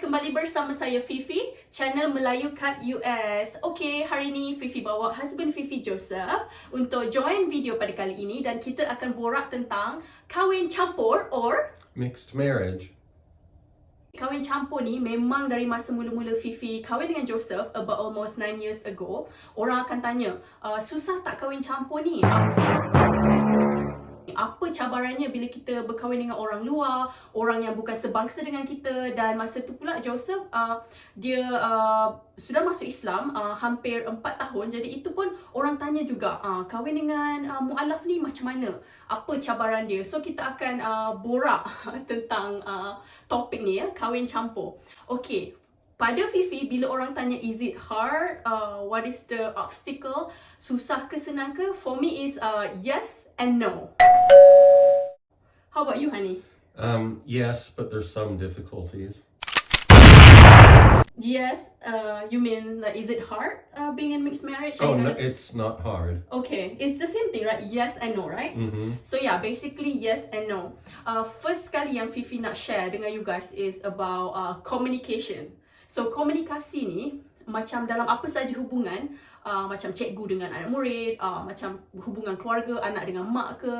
Kembali bersama saya Fifi, channel Melayu kat US. Okay, hari ni Fifi bawa husband Fifi Joseph untuk join video pada kali ini dan kita akan borak tentang kahwin campur or mixed marriage. Kahwin campur ni memang dari masa mula-mula Fifi kahwin dengan Joseph about almost 9 years ago. Orang akan tanya, susah tak kahwin campur ni? Apa cabarannya bila kita berkahwin dengan orang luar, orang yang bukan sebangsa dengan kita. Dan masa tu pula Joseph dia sudah masuk Islam hampir 4 tahun. Jadi itu pun orang tanya juga, kahwin dengan mu'alaf ni macam mana? Apa cabaran dia? So kita akan borak tentang topik ni ya, kahwin campur. Okay, pada Fifi, bila orang tanya is it hard, what is the obstacle, susah ke senang ke, for me is yes and no. How about you, honey? Yes, but there's some difficulties. Yes, you mean like is it hard being in mixed marriage? Oh, no, it's not hard. Okay, it's the same thing, right? Yes and no, right? So yeah, basically yes and no. First kali yang Fifi nak share dengan you guys is about communication. So komunikasi ni macam dalam apa saja hubungan, macam cikgu dengan anak murid, macam hubungan keluarga, anak dengan mak ke,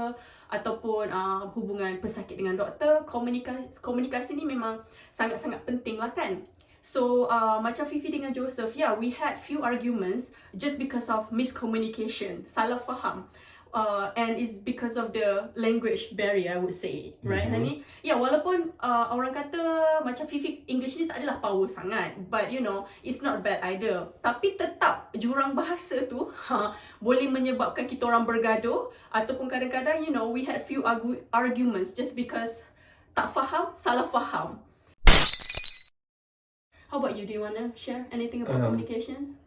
ataupun hubungan pesakit dengan doktor, komunikasi ni memang sangat-sangat penting lah kan. So macam Fifi dengan Joseph, yeah, we had few arguments just because of miscommunication, salah faham. And it's because of the language barrier, I would say, right, honey? Yeah, walaupun orang kata macam Fifi English ni tak adalah power sangat, but you know, it's not bad either. Tapi tetap jurang bahasa tu boleh menyebabkan kita orang bergaduh, ataupun kadang-kadang, you know, we had few arguments just because tak faham, salah faham. How about you? Do you want to share anything about communications?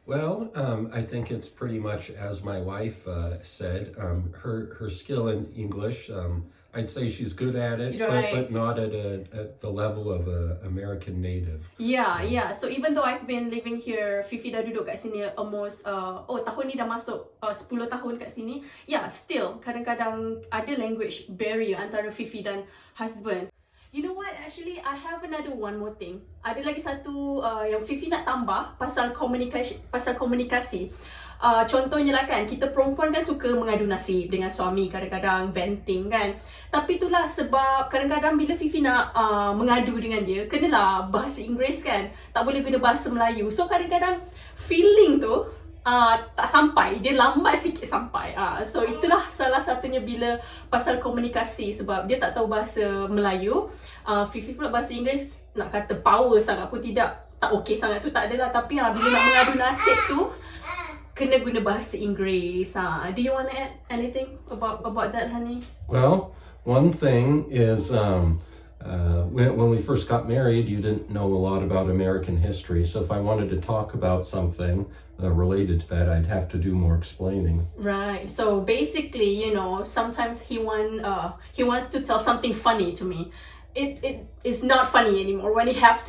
Well, I think it's pretty much as my wife said. Her skill in English, I'd say she's good at it, right, but not at the level of an American native. Yeah. So even though I've been living here, Fifi dah duduk kat sini almost, tahun ni dah masuk 10 tahun kat sini. Yeah, still kadang-kadang ada language barrier antara Fifi dan husband. You know what? Actually, I have another one more thing. Ada lagi satu yang Fifi nak tambah pasal komunikasi. Contohnya lah kan, kita perempuan kan suka mengadu nasib dengan suami, kadang-kadang venting kan. Tapi itulah sebab kadang-kadang bila Fifi nak mengadu dengan dia, kenalah bahasa Inggeris kan. Tak boleh guna bahasa Melayu. So kadang-kadang feeling tu tak sampai, dia lambat sikit sampai. So itulah salah satunya bila pasal komunikasi, sebab dia tak tahu bahasa Melayu. Fifi pula bahasa Inggeris, nak kata power sangat pun tidak, tak okey sangat tu tak adalah. Tapi bila nak mengadu nasib tu kena guna bahasa Inggeris. Do you want to add anything about that, honey? Well, one thing is when we first got married, you didn't know a lot about American history. So if I wanted to talk about something related to that, I'd have to do more explaining. Right. So basically, you know, sometimes he wants to tell something funny to me. It is not funny anymore when he has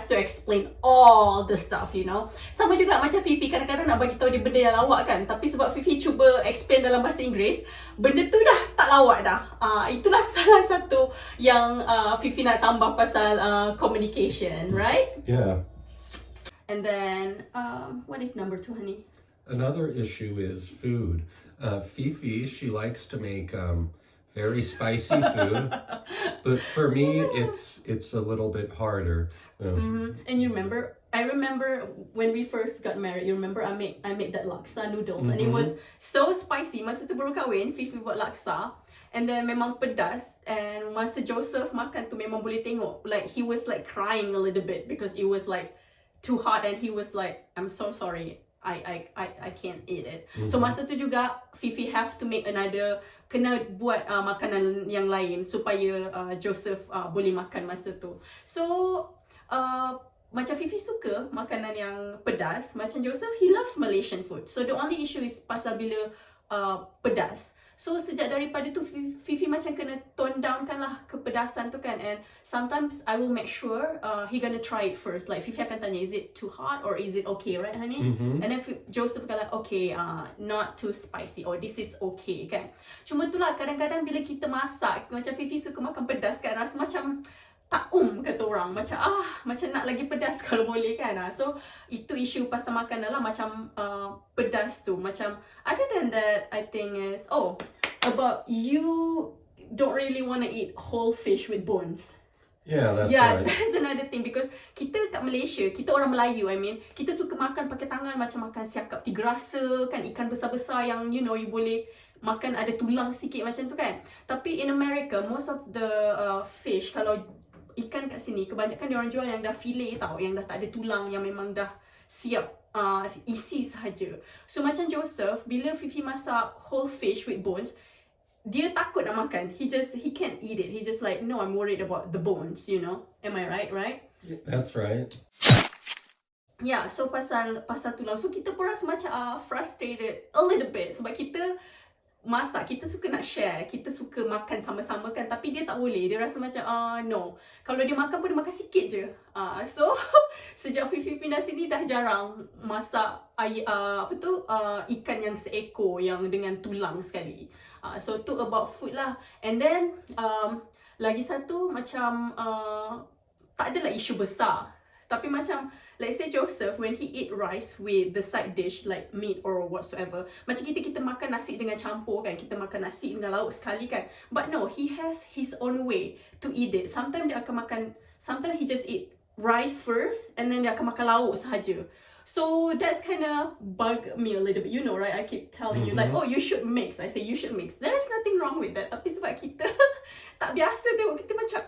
to explain all the stuff, you know. Sama juga macam Fifi kadang-kadang nak bagi tahu dia benda yang lawak kan, tapi sebab Fifi cuba explain dalam bahasa Inggeris, benda tu dah tak lawak dah. Itulah salah satu yang Fifi nak tambah pasal communication, right? Yeah. And then what is number 2, honey? Another issue is food. Fifi, she likes to make very spicy food, but for me, it's a little bit harder. And you remember, I remember when we first got married. You remember I made that laksa noodles, and it was so spicy. Masa tu baru kahwin, Fifi buat laksa, and then memang pedas. And masa Joseph makan tu memang boleh tengok, like he was like crying a little bit because it was like too hot, and he was like, I'm so sorry, I can't eat it. So masa tu juga Fifi have to make kena buat makanan yang lain supaya Joseph boleh makan masa tu. So macam Fifi suka makanan yang pedas, macam Joseph, he loves Malaysian food. So the only issue is pasal bila pedas. So sejak daripada tu Fifi macam kena tone down kan lah kepedasan tu kan. And sometimes I will make sure he gonna try it first. Like Fifi akan tanya, is it too hot or is it okay, right honey? And then Joseph akan like, okay, not too spicy, or this is okay kan. Cuma tu lah kadang-kadang bila kita masak, macam Fifi suka makan pedas kan, rasa macam tak kata orang, macam nak lagi pedas kalau boleh kan. So itu isu pasal makanan lah, macam pedas tu. Macam other than that, I think is about you don't really want to eat whole fish with bones. Yeah, that's Yeah, right. that's another thing, because kita kat Malaysia, kita orang Melayu, I mean, kita suka makan pakai tangan, macam makan siakap tiga rasa kan, ikan besar-besar yang you boleh makan ada tulang sikit macam tu kan. Tapi in America, most of the fish, kalau ikan kat sini, kebanyakan dia orang jual yang dah fillet tau, yang dah tak ada tulang, yang memang dah siap isi sahaja. So macam Joseph, bila Fifi masak whole fish with bones, dia takut nak makan. He can't eat it. He just like, no, I'm worried about the bones, Am I right? That's right. Yeah, so pasal tulang. So kita pun rasa macam frustrated a little bit, sebab kita masak, kita suka nak share, kita suka makan sama-sama kan, tapi dia tak boleh. Dia rasa macam no. Kalau dia makan pun dia makan sikit je. So sejak Fifi pindah sini dah jarang masak ikan yang seekor yang dengan tulang sekali. So tu about food lah. And then lagi satu macam tak adalah isu besar, tapi macam let's say Joseph, when he eat rice with the side dish like meat or whatsoever, macam kita makan nasi dengan campur kan, kita makan nasi dengan lauk sekali kan. But no, he has his own way to eat it. Sometimes dia akan makan, sometimes he just eat rice first and then dia akan makan lauk sahaja. So that's kind of bug me a little bit, right? I keep telling you like, oh, you should mix. I say you should mix. There is nothing wrong with that. Tapi sebab kita tak biasa tengok, kita macam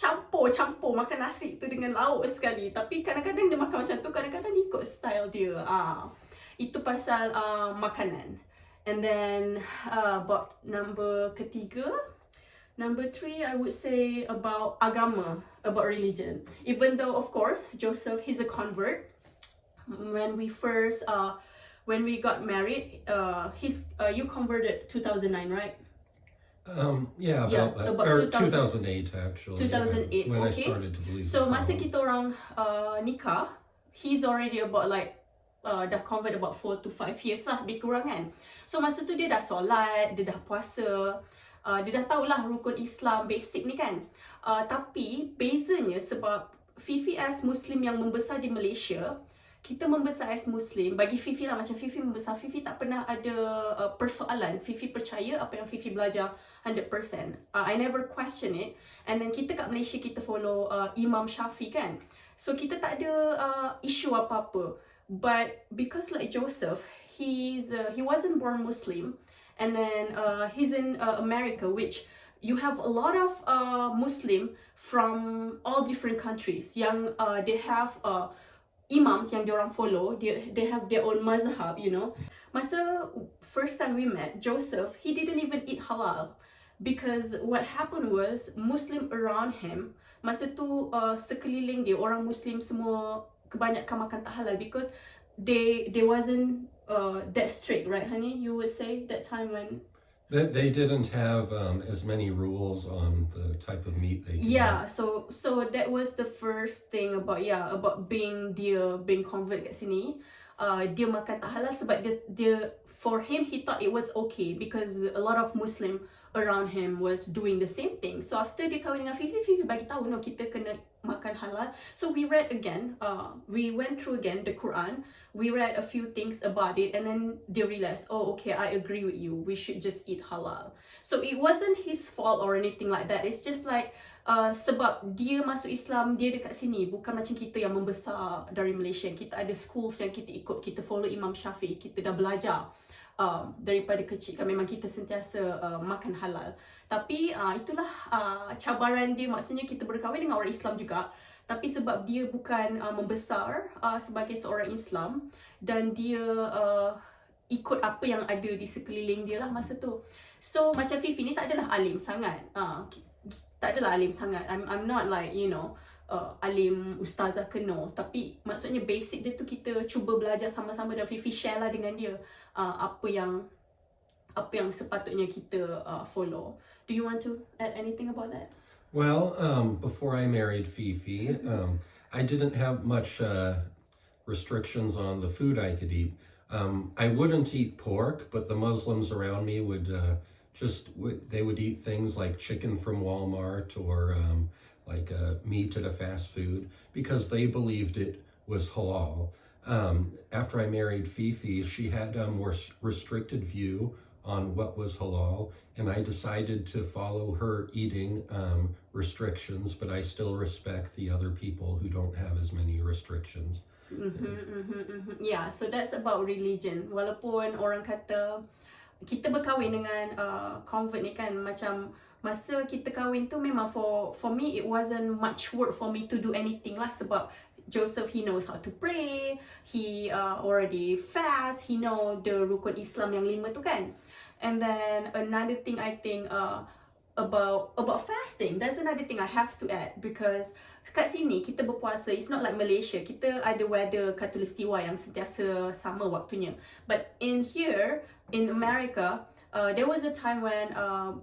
campur makan nasi tu dengan lauk sekali. Tapi kadang-kadang dia makan macam tu, kadang-kadang dia ikut style dia. Itu pasal makanan. And then about number 3, I would say about agama, about religion. Even though of course Joseph, he's a convert. When we got married, you converted 2009, right? Yeah, about that. About Or 2008 actually. 2008, when okay. I started to believe. So in masa Kahwin. kita orang nikah, he's already about like dah convert about 4 to 5 years lah, lebih kurang kan. So masa tu dia dah solat, dia dah puasa, dia dah tahulah rukun Islam basic ni kan. Tapi bezanya sebab Fifi as Muslim yang membesar di Malaysia, kita membesar as Muslim, bagi Fifi lah, macam Fifi membesar, Fifi tak pernah ada persoalan. Fifi percaya apa yang Fifi belajar 100%. I never question it. And then kita kat Malaysia, kita follow Imam Shafi kan. So kita tak ada issue apa-apa. But because like Joseph, he wasn't born Muslim. And then he's in America, which you have a lot of Muslim from all different countries yang they have imams yang diorang follow, they have their own mazhab, Masa first time we met, Joseph, he didn't even eat halal. Because what happened was, Muslim around him, masa tu sekeliling dia, orang Muslim semua kebanyakan makan tak halal. Because they wasn't that strict, right honey? You would say that time when... They didn't have as many rules on the type of meat they could Yeah, eat. so that was the first thing about being convert kat sini. Dia makan tak halal sebab dia for him, he thought it was okay because a lot of Muslim around him was doing the same thing. So after dia kahwin dengan Fifi bagi tahu, no, kita kena makan halal. So we read again, we went through again the Quran, we read a few things about it, and then they realized, oh okay, I agree with you, we should just eat halal. So it wasn't his fault or anything like that. It's just like sebab dia masuk Islam, dia dekat sini, bukan macam kita yang membesar dari Malaysia. Kita ada schools yang kita ikut, kita follow Imam Shafi, kita dah belajar daripada kecil kan, memang kita sentiasa makan halal. Tapi itulah cabaran dia, maksudnya kita berkahwin dengan orang Islam juga, tapi sebab dia bukan membesar sebagai seorang Islam, dan dia ikut apa yang ada di sekeliling dia lah masa tu. So macam Fifi ni tak adalah alim sangat, tak adalah alim sangat. I'm not like alim ustazah ke, no. Tapi maksudnya basic dia tu kita cuba belajar sama-sama, dan Fifi share lah dengan dia apa yang apa yang sepatutnya kita follow. Do you want to add anything about that? Well, before I married Fifi, I didn't have much restrictions on the food I could eat. I wouldn't eat pork, but the Muslims around me would they would eat things like chicken from Walmart or like meat at a fast food because they believed it was halal. After I married Fifi, she had a more restricted view on what was halal, and I decided to follow her eating restrictions, but I still respect the other people who don't have as many restrictions. Yeah, so that's about religion. Walaupun orang kata kita berkahwin dengan convert ni kan, macam masa kita kahwin tu memang for me it wasn't much work for me to do anything lah, sebab Joseph, he knows how to pray, he already fast, he know the rukun Islam yang 5 tu kan. And then another thing I think about fasting, that's another thing I have to add, because kat sini kita berpuasa, it's not like Malaysia, kita ada weather khatulistiwa yang sentiasa sama waktunya. But in here, in America, there was a time when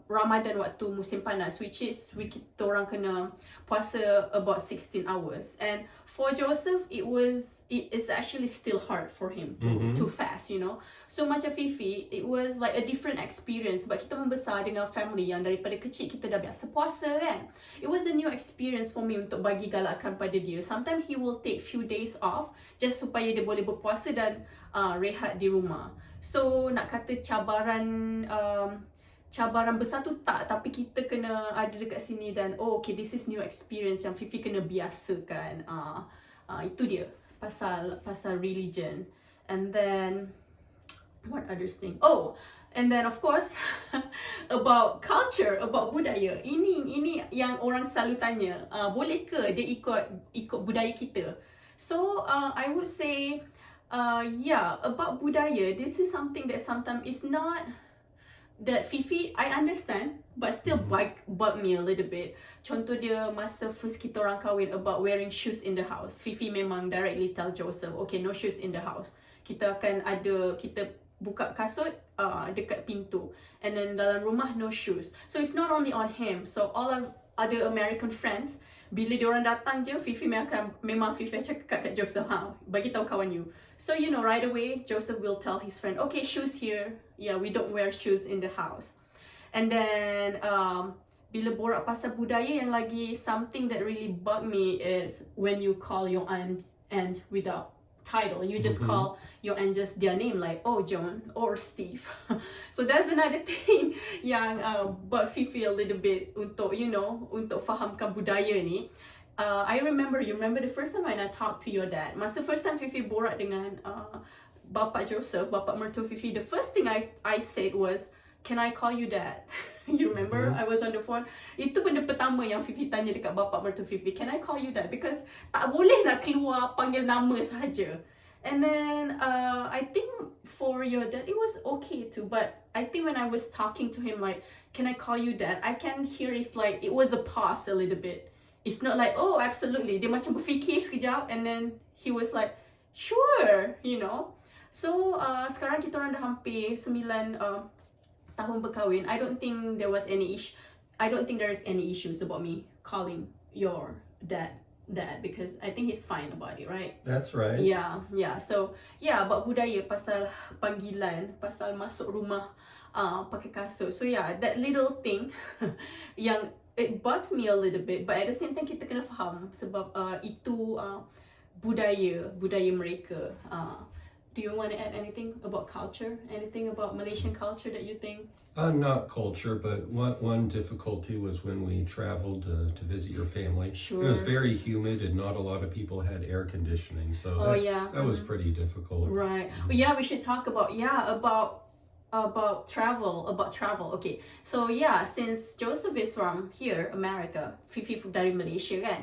Ramadan waktu musim panas, which is kita orang kena puasa about 16 hours. And for Joseph, it is actually still hard for him to fast, you know. So macam Fifi, it was like a different experience. Sebab kita membesar dengan family yang daripada kecil kita dah biasa puasa kan. It was a new experience for me untuk bagi galakkan pada dia. Sometimes he will take few days off just supaya dia boleh berpuasa dan rehat di rumah. So nak kata cabaran besar tu tak, tapi kita kena ada dekat sini dan okay, this is new experience yang Fifi kena biasakan. Itu dia pasal religion. And then what other thing? And then of course about culture, about budaya. Ini yang orang selalu tanya, boleh ke dia ikut budaya kita? So I would say yeah, about budaya, this is something that sometimes is not that Fifi, I understand, but still bug me a little bit. Contoh dia masa first kita orang kahwin about wearing shoes in the house. Fifi memang directly tell Joseph, okay, no shoes in the house. Kita buka kasut dekat pintu, and then dalam rumah no shoes. So it's not only on him. So all of other American friends, bila diorang datang je, memang Fifi cakap kat Joseph, bagi tahu kawan you. So you know, right away Joseph will tell his friend, okay, shoes here. Yeah, we don't wear shoes in the house. And then bila borak pasal budaya, yang lagi something that really bugged me is when you call your aunt without title. You just call your aunt just their name, like, oh, John or Steve. So that's another thing yang bug Fifi a little bit untuk, you know, untuk fahamkan budaya ni. You remember the first time when I talked to your dad, masa first time Fifi borak dengan Bapak Joseph, Bapak mertua Fifi, the first thing I said was, can I call you dad? You remember? I was on the phone. Itu benda pertama yang Fifi tanya dekat Bapak mertua Fifi, can I call you dad? Because tak boleh nak keluar panggil nama sahaja. And then I think for your dad, it was okay too, but I think when I was talking to him like, can I call you dad? I can hear it's like, it was a pause a little bit. It's not like, oh, absolutely. Dia macam berfikir sekejap, and then he was like, sure, you know. So sekarang kita orang dah hampir 9 tahun berkahwin. I don't think there is any issues about me calling your dad, because I think he's fine about it, right? That's right. Yeah. So yeah, about budaya, pasal panggilan, pasal masuk rumah pakai kasut. So yeah, that little thing yang it bugs me a little bit, but at the same time kita kena faham sebab itu budaya mereka. Do you want to add anything about culture? Anything about Malaysian culture that you think? Not culture, but one difficulty was when we traveled to visit your family. Sure. It was very humid and not a lot of people had air conditioning, so that was pretty difficult. Right. Well, yeah, we should talk about travel. Okay. So yeah, since Joseph is from here, America, Fifi dari Malaysia kan.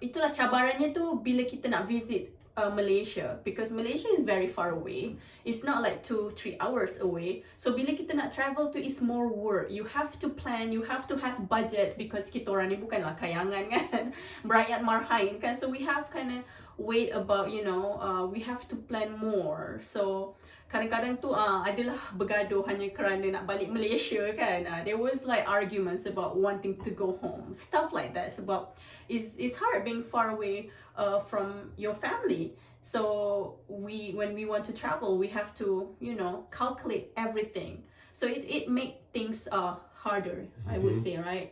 Itulah cabarannya tu bila kita nak visit Malaysia, because Malaysia is very far away. It's not like 2-3 hours away. So bila kita nak travel tu, is more work. You have to plan, you have to have budget, because kita orang ni bukanlah kayangan kan, berakyat marhain kan. So we have kind of wait about, you know, we have to plan more. So kadang-kadang tu adalah bergaduh hanya kerana nak balik Malaysia kan. There was like arguments about wanting to go home, stuff like that. Sebab it's hard being far away from your family. So when we want to travel, we have to, you know, calculate everything. So it make things harder, I would say, right?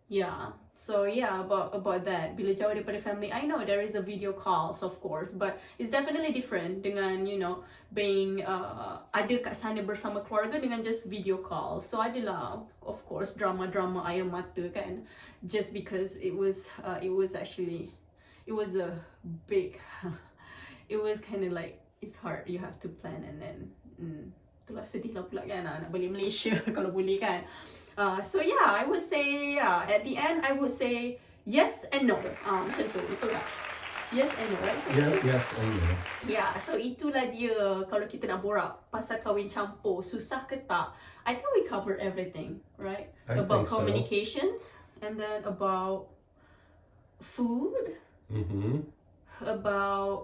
Yeah. So yeah, about that. Bila jauh daripada family, I know there is a video calls, of course, but it's definitely different dengan, you know, being ada kat sana bersama keluarga dengan just video call. So adalah, of course, drama air mata kan, just because it was actually, it was a big it was kind of like, it's hard, you have to plan, and then itulah sedih lah pula kan nak balik Malaysia kalau boleh kan. So yeah, I would say at the end I would say yes and no. Macam tu, betul tak? Yes and no, right? Yeah, yes and no. Yeah, so itulah dia kalau kita nak borak pasal kahwin campur, susah ke tak? I think we covered everything, right? I About think so. communications, and then about food, about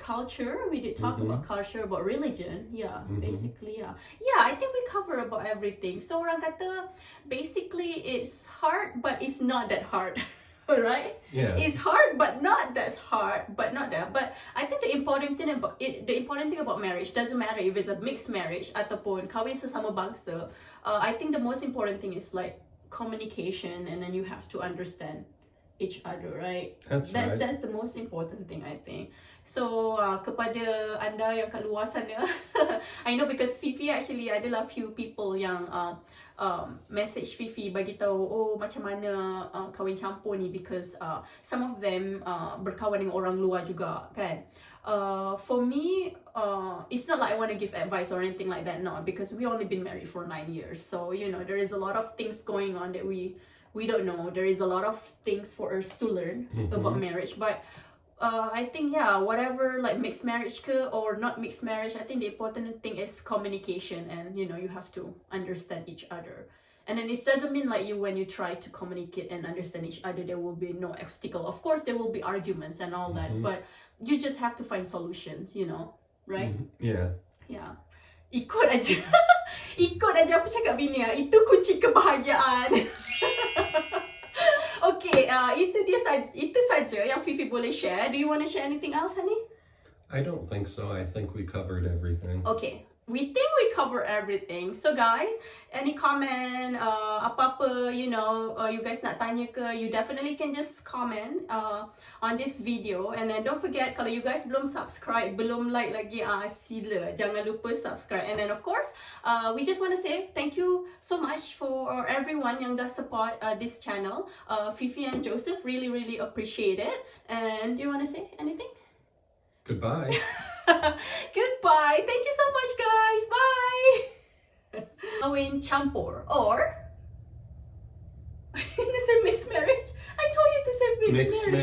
culture. We did talk about culture, about religion. Yeah, basically, yeah. I think we cover about everything. So orang kata basically it's hard, but it's not that hard. Right? Yeah. It's hard, but not that hard, but not that. But I think the important thing about marriage doesn't matter if it's a mixed marriage ataupun kahwin sesama bangsa. I think the most important thing is like communication, and then you have to understand each other, right? That's right. That's the most important thing, I think. So kepada anda yang kat luar sana, I know because Fifi actually adalah few people yang message Fifi bagi tahu, oh macam mana kahwin campur ni, because some of them berkawan dengan orang luar juga kan. For me, it's not like I want to give advice or anything like that, no, because we only been married for 9 years. So you know, there is a lot of things going on that we don't know. There is a lot of things for us to learn about marriage, but I think whatever, like mixed marriage or not mixed marriage, I think the important thing is communication, and you know, you have to understand each other. And then it doesn't mean like when you try to communicate and understand each other, there will be no obstacle. Of course, there will be arguments and all that, but you just have to find solutions, you know, right? Yeah. Ikut aja. Ikut aja apa cakap bini itu kunci kebahagiaan. Okay, itu saja yang Fifi boleh share. Do you want to share anything else, honey? I don't think so. I think we covered everything. Okay, we think we cover everything. So guys, any comment, apa-apa, you know, you guys nak tanya ke, you definitely can just comment on this video. And then don't forget, kalau you guys belum subscribe, belum like lagi, sila jangan lupa subscribe. And then of course, we just want to say thank you so much for everyone yang dah support this channel. Fifi and Joseph really appreciate it. And do you want to say anything? Goodbye. Goodbye. Thank you so much, guys. Bye. Kahwin campur, or you say mixed marriage. I told you to say mixed marriage.